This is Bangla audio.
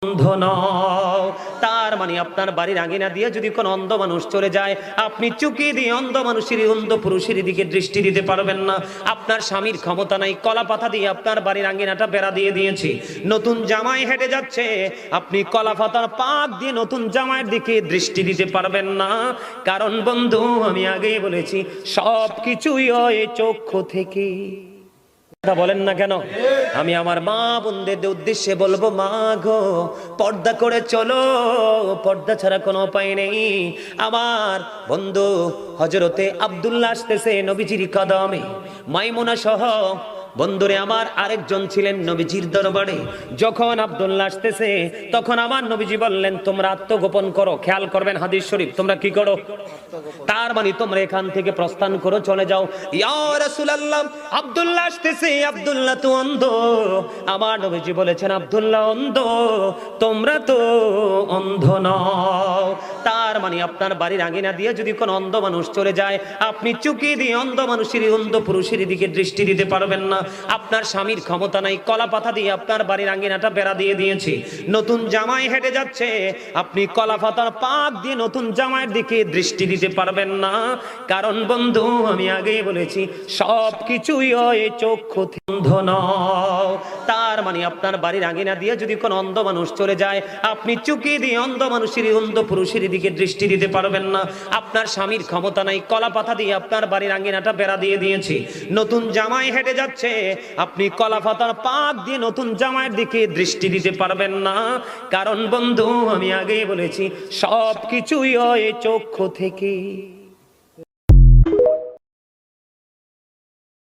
অন্ধ নও। তার মানে আপনার বাড়ির আঙিনা দিয়ে যদি কোনো অন্ধ মানুষ চলে যায়, আপনি চুকি দিয়ে অন্ধ মানুষের অন্ধ পুরুষের দিকে দৃষ্টি দিতে পারবেন না। আপনার স্বামীর ক্ষমতা নাই, কলা পাতা দিয়ে আপনার বাড়ির আঙিনাটা বেড়া দিয়ে দিয়েছি, নতুন জামাই হেঁটে যাচ্ছে, আপনি কলা পাতার পাক দিয়ে নতুন জামাইয়ের দিকে দৃষ্টি দিতে পারবেন না। কারণ বন্ধু, আমি আগেই বলেছি, সব কিছুই হয় চক্ষু থেকে। বলেন না কেন? আমি আমার মা বোনদের উদ্দেশ্যে বলবো, মা গো, পর্দা করে চলো, পর্দা ছাড়া কোনো উপায় নেই। আমার বন্ধু হযরতে আব্দুল্লাহ আসতেছে নবীজির কদমে, মাইমুনা সহ। বন্ধুরে আমার আরেকজন ছিলেন নবীজির দরবারে। যখন আব্দুল্লাহ আসতেছে, তখন আমার নবীজি বললেন, তোমরা আত্মগোপন করো। খেয়াল করবেন হাদিস শরীফ, তোমরা কি করো? তার মানে তোমরা এখান থেকে প্রস্থান করো, চলে যাও। ইয়া রাসূলুল্লাহ, আব্দুল্লাহ আসতেছে, আব্দুল্লাহ তো অন্ধ। আমার নবীজি বলেছেন, আব্দুল্লাহ অন্ধ, তোমরা তো অন্ধ নও। তার মানে আপনার বাড়ির আঙিনা দিয়ে যদি কোনো অন্ধ মানুষ চলে যায়, আপনি চুকি দিয়ে অন্ধ মানুষের অন্ধ পুরুষের দিকে দৃষ্টি দিতে পারবেন না। আপনার স্বামীর ক্ষমতা নাই, কলা পাতা দিয়ে আপনার বাড়ির আঙিনাটা বেড়া দিয়ে দিয়েছি, নতুন জামাই হেঁটে যাচ্ছে, আপনি কলা পাতার পাক দিয়ে নতুন জামাইয়ের দিকে দৃষ্টি দিতে পারবেন না। কারণ বন্ধু, আমি আগেই বলেছি, সব কিছুই হয় চক্ষু থেকে। অন্ধ নও। তার মানে আপনার বাড়ির আঙিনা দিয়ে যদি কোনো অন্ধ মানুষ চলে যায়, আপনি চুকি দিয়ে অন্ধ মানুষের অন্ধ পুরুষের দিকে দৃষ্টি দিতে পারবেন না। আপনার স্বামীর ক্ষমতা নাই, কলা পাতা দিয়ে আপনার বাড়ির আঙিনাটা বেড়া দিয়ে দিয়েছি, নতুন জামাই হেঁটে যাচ্ছে, আপনি কলা পাতার পাক দিয়ে নতুন জামাইয়ের দিকে দৃষ্টি দিতে পারবেন না। কারণ বন্ধু, আমি আগেই বলেছি, সব কিছুই হয় চক্ষু থেকে।